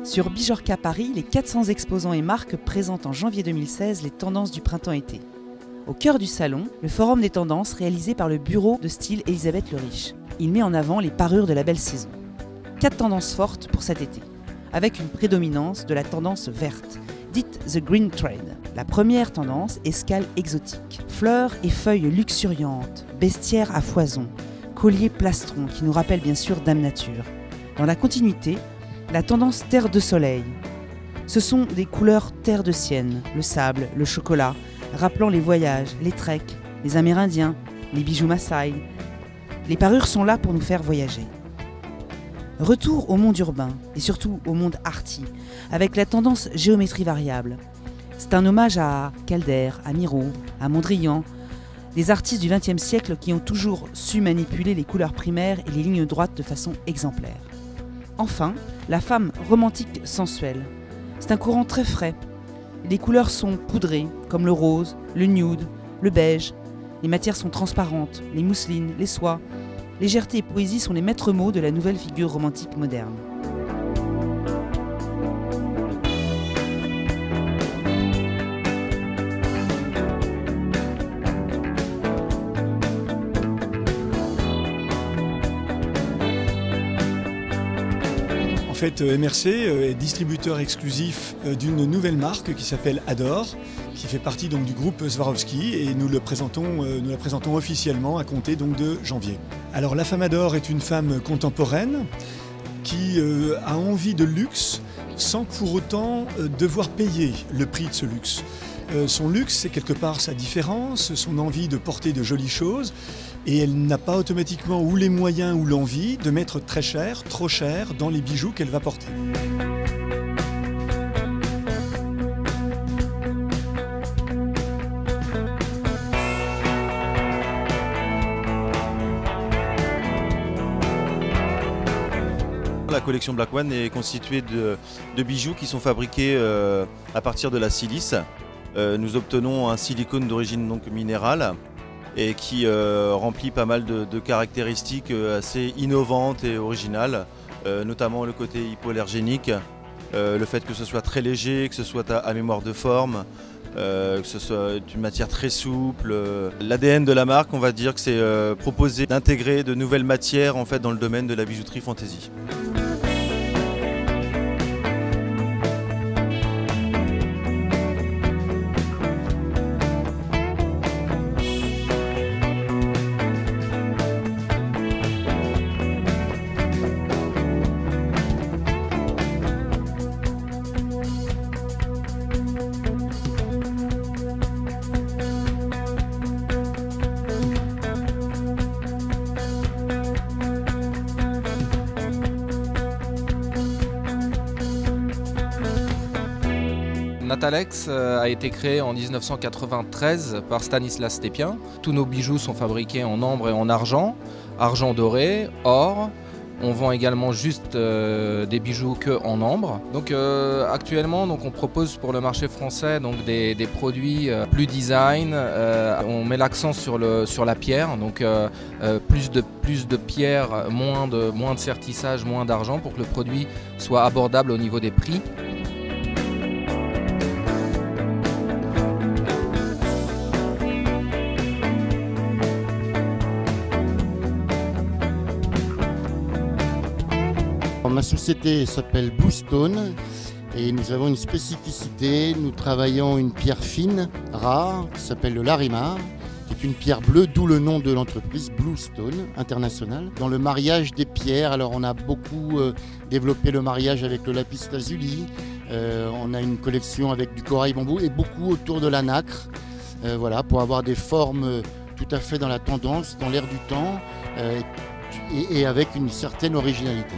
Sur Bijorka Paris, les 400 exposants et marques présentent en janvier 2016 les tendances du printemps-été. Au cœur du salon, le forum des tendances réalisé par le bureau de style Elisabeth Le Riche. Il met en avant les parures de la belle saison. 4 tendances fortes pour cet été, avec une prédominance de la tendance verte, dite The Green Trade. La première tendance, escale exotique. Fleurs et feuilles luxuriantes, bestiaires à foison, colliers plastrons qui nous rappellent bien sûr Dame Nature. Dans la continuité, la tendance terre de soleil. Ce sont des couleurs terre de sienne, le sable, le chocolat, rappelant les voyages, les treks, les Amérindiens, les bijoux Maasai. Les parures sont là pour nous faire voyager. Retour au monde urbain et surtout au monde arty, avec la tendance géométrie variable. C'est un hommage à Calder, à Miro, à Mondrian, des artistes du XXe siècle qui ont toujours su manipuler les couleurs primaires et les lignes droites de façon exemplaire. Enfin, la femme romantique sensuelle. C'est un courant très frais. Les couleurs sont poudrées, comme le rose, le nude, le beige. Les matières sont transparentes, les mousselines, les soies. Légèreté et poésie sont les maîtres mots de la nouvelle figure romantique moderne. En fait, MRC est distributeur exclusif d'une nouvelle marque qui s'appelle Adore, qui fait partie donc du groupe Swarovski, et nous la présentons officiellement à compter donc de janvier. Alors la femme Adore est une femme contemporaine qui a envie de luxe sans pour autant devoir payer le prix de ce luxe. Son luxe, c'est quelque part sa différence, son envie de porter de jolies choses, et elle n'a pas automatiquement ou les moyens ou l'envie de mettre très cher, trop cher dans les bijoux qu'elle va porter. La collection Black One est constituée de bijoux qui sont fabriqués à partir de la silice. Nous obtenons un silicone d'origine donc minérale et qui remplit pas mal de caractéristiques assez innovantes et originales, notamment le côté hypoallergénique, le fait que ce soit très léger, que ce soit à mémoire de forme, que ce soit une matière très souple. L'ADN de la marque, on va dire que c'est proposer d'intégrer de nouvelles matières en fait, dans le domaine de la bijouterie fantaisie. Natalex a été créé en 1993 par Stanislas Stépien. Tous nos bijoux sont fabriqués en ambre et en argent, argent doré, or. On vend également juste des bijoux que en ambre. Donc actuellement, on propose pour le marché français donc des produits plus design. On met l'accent sur la pierre, donc plus de pierre, moins de sertissage, moins d'argent pour que le produit soit abordable au niveau des prix. Ma société s'appelle Bluestone et nous avons une spécificité. Nous travaillons une pierre fine, rare, qui s'appelle le Larimar, qui est une pierre bleue, d'où le nom de l'entreprise Bluestone International. Dans le mariage des pierres, alors on a beaucoup développé le mariage avec le lapis lazuli. On a une collection avec du corail bambou et beaucoup autour de la nacre. Voilà, pour avoir des formes tout à fait dans la tendance, dans l'air du temps et avec une certaine originalité.